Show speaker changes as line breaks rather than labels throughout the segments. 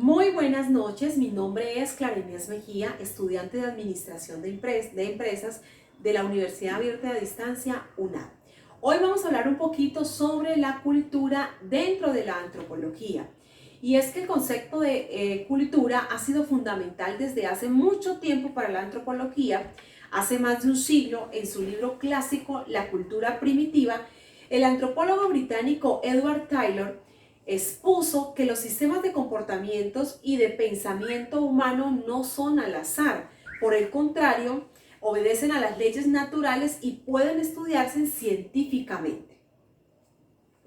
Muy buenas noches, mi nombre es Clara Inés Mejía, estudiante de Administración de Empresas de la Universidad Abierta de Distancia UNAM. Hoy vamos a hablar un poquito sobre la cultura dentro de la antropología. Y es que el concepto de cultura ha sido fundamental desde hace mucho tiempo para la antropología. Hace más de un siglo, en su libro clásico La cultura primitiva, el antropólogo británico Edward Taylor expuso que los sistemas de comportamientos y de pensamiento humano no son al azar. Por el contrario, obedecen a las leyes naturales y pueden estudiarse científicamente.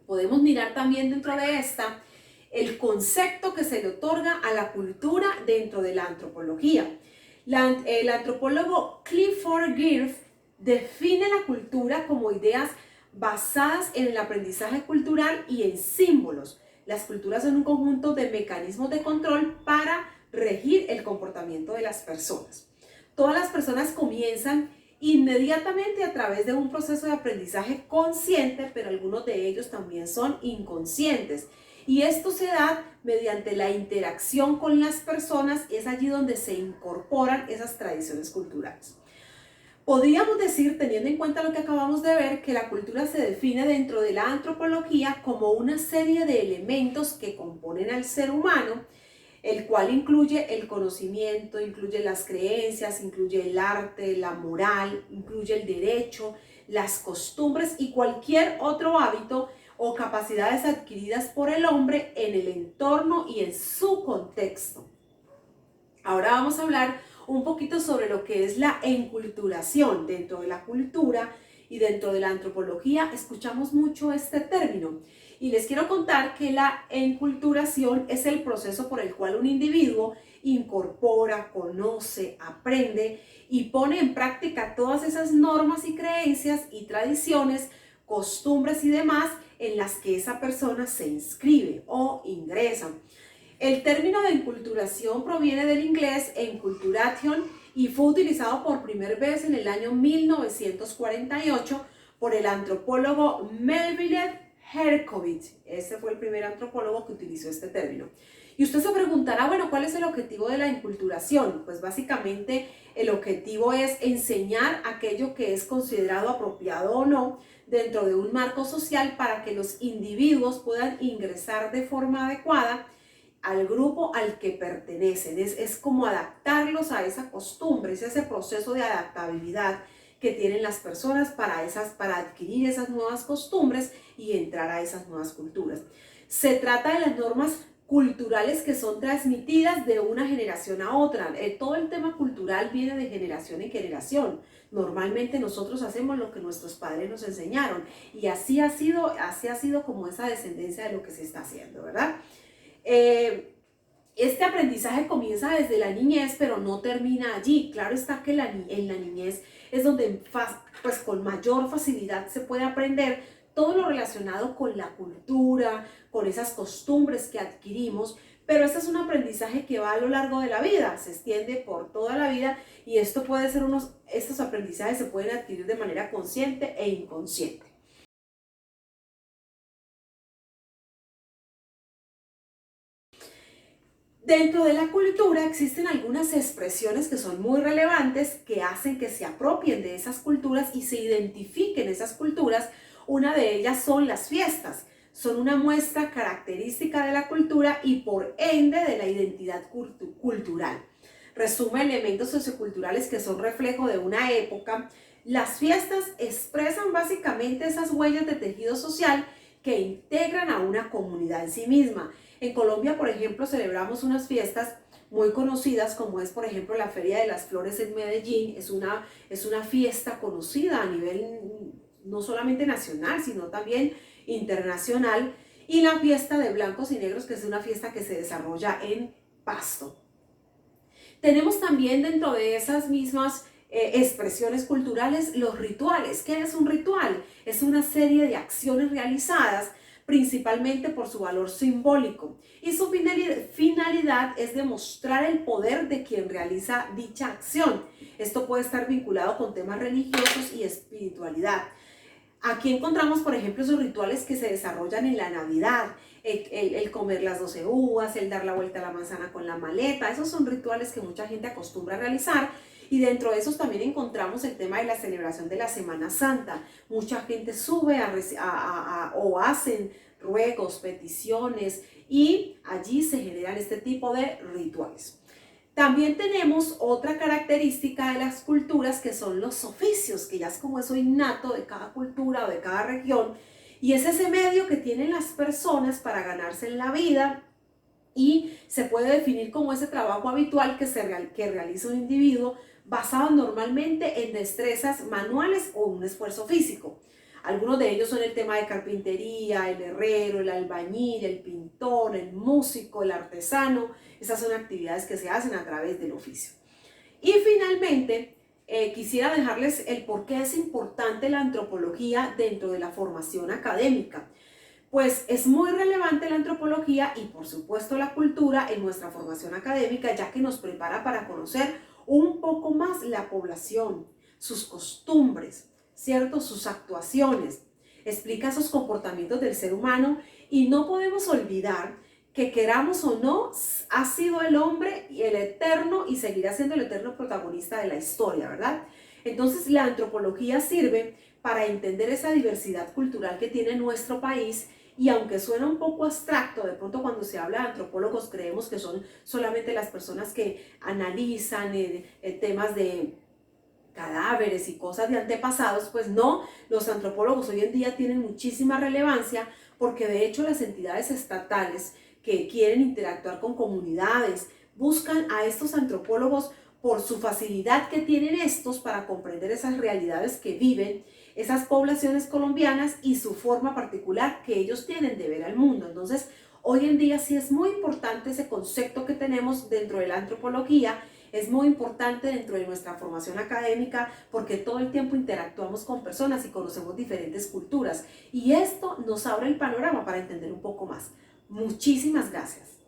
Podemos mirar también dentro de esta el concepto que se le otorga a la cultura dentro de la antropología. El antropólogo Clifford Geertz define la cultura como ideas basadas en el aprendizaje cultural y en símbolos. Las culturas son un conjunto de mecanismos de control para regir el comportamiento de las personas. Todas las personas comienzan inmediatamente a través de un proceso de aprendizaje consciente, pero algunos de ellos también son inconscientes. Y esto se da mediante la interacción con las personas, es allí donde se incorporan esas tradiciones culturales. Podríamos decir, teniendo en cuenta lo que acabamos de ver, que la cultura se define dentro de la antropología como una serie de elementos que componen al ser humano, el cual incluye el conocimiento, incluye las creencias, incluye el arte, la moral, incluye el derecho, las costumbres y cualquier otro hábito o capacidades adquiridas por el hombre en el entorno y en su contexto. Ahora vamos a hablar un poquito sobre lo que es la enculturación. Dentro de la cultura y dentro de la antropología escuchamos mucho este término. Y les quiero contar que la enculturación es el proceso por el cual un individuo incorpora, conoce, aprende y pone en práctica todas esas normas y creencias y tradiciones, costumbres y demás en las que esa persona se inscribe o ingresa. El término de enculturación proviene del inglés enculturation y fue utilizado por primera vez en el año 1948 por el antropólogo Melville Herkovitz. Ese fue el primer antropólogo que utilizó este término. Y usted se preguntará, bueno, ¿cuál es el objetivo de la enculturación? Pues básicamente el objetivo es enseñar aquello que es considerado apropiado o no dentro de un marco social para que los individuos puedan ingresar de forma adecuada al grupo al que pertenecen. Es como adaptarlos a esa costumbre, es ese proceso de adaptabilidad que tienen las personas para adquirir esas nuevas costumbres y entrar a esas nuevas culturas. Se trata de las normas culturales que son transmitidas de una generación a otra. Todo el tema cultural viene de generación en generación. Normalmente nosotros hacemos lo que nuestros padres nos enseñaron y así ha sido como esa descendencia de lo que se está haciendo, ¿verdad? Este aprendizaje comienza desde la niñez, pero no termina allí. Claro está que en la niñez es donde pues con mayor facilidad se puede aprender todo lo relacionado con la cultura, con esas costumbres que adquirimos, pero este es un aprendizaje que va a lo largo de la vida, se extiende por toda la vida y estos aprendizajes se pueden adquirir de manera consciente e inconsciente. Dentro de la cultura existen algunas expresiones que son muy relevantes que hacen que se apropien de esas culturas y se identifiquen esas culturas. Una de ellas son las fiestas. Son una muestra característica de la cultura y por ende de la identidad cultural. Resume elementos socioculturales que son reflejo de una época. Las fiestas expresan básicamente esas huellas de tejido social que integran a una comunidad en sí misma. En Colombia, por ejemplo, celebramos unas fiestas muy conocidas como es, por ejemplo, la Feria de las Flores en Medellín. Es una fiesta conocida a nivel no solamente nacional, sino también internacional. Y la fiesta de blancos y negros, que es una fiesta que se desarrolla en Pasto. Tenemos también dentro de esas mismas expresiones culturales los rituales. ¿Qué es un ritual? Es una serie de acciones realizadas principalmente por su valor simbólico y su finalidad es demostrar el poder de quien realiza dicha acción. Esto puede estar vinculado con temas religiosos y espiritualidad. Aquí encontramos, por ejemplo, esos rituales que se desarrollan en la Navidad, el comer las 12 uvas, el dar la vuelta a la manzana con la maleta. Esos son rituales que mucha gente acostumbra a realizar. Y dentro de esos también encontramos el tema de la celebración de la Semana Santa. Mucha gente sube o hacen ruegos, peticiones, y allí se generan este tipo de rituales. También tenemos otra característica de las culturas, que son los oficios, que ya es como eso innato de cada cultura o de cada región, y es ese medio que tienen las personas para ganarse en la vida, y se puede definir como ese trabajo habitual que realiza un individuo, basado normalmente en destrezas manuales o un esfuerzo físico. Algunos de ellos son el tema de carpintería, el herrero, el albañil, el pintor, el músico, el artesano. Esas son actividades que se hacen a través del oficio. Y finalmente, quisiera dejarles el por qué es importante la antropología dentro de la formación académica. Pues es muy relevante la antropología y por supuesto la cultura en nuestra formación académica, ya que nos prepara para conocer un poco más la población, sus costumbres, ¿cierto? Sus actuaciones, explica esos comportamientos del ser humano, y no podemos olvidar que, queramos o no, ha sido el hombre el eterno y seguirá siendo el eterno protagonista de la historia, ¿verdad? Entonces la antropología sirve para entender esa diversidad cultural que tiene nuestro país. Y aunque suena un poco abstracto, de pronto cuando se habla de antropólogos creemos que son solamente las personas que analizan temas de cadáveres y cosas de antepasados. Pues no, los antropólogos hoy en día tienen muchísima relevancia, porque de hecho las entidades estatales que quieren interactuar con comunidades buscan a estos antropólogos por su facilidad que tienen estos para comprender esas realidades que viven esas poblaciones colombianas y su forma particular que ellos tienen de ver al mundo. Entonces, hoy en día sí es muy importante ese concepto que tenemos dentro de la antropología. Es muy importante dentro de nuestra formación académica, porque todo el tiempo interactuamos con personas y conocemos diferentes culturas, y esto nos abre el panorama para entender un poco más. Muchísimas gracias.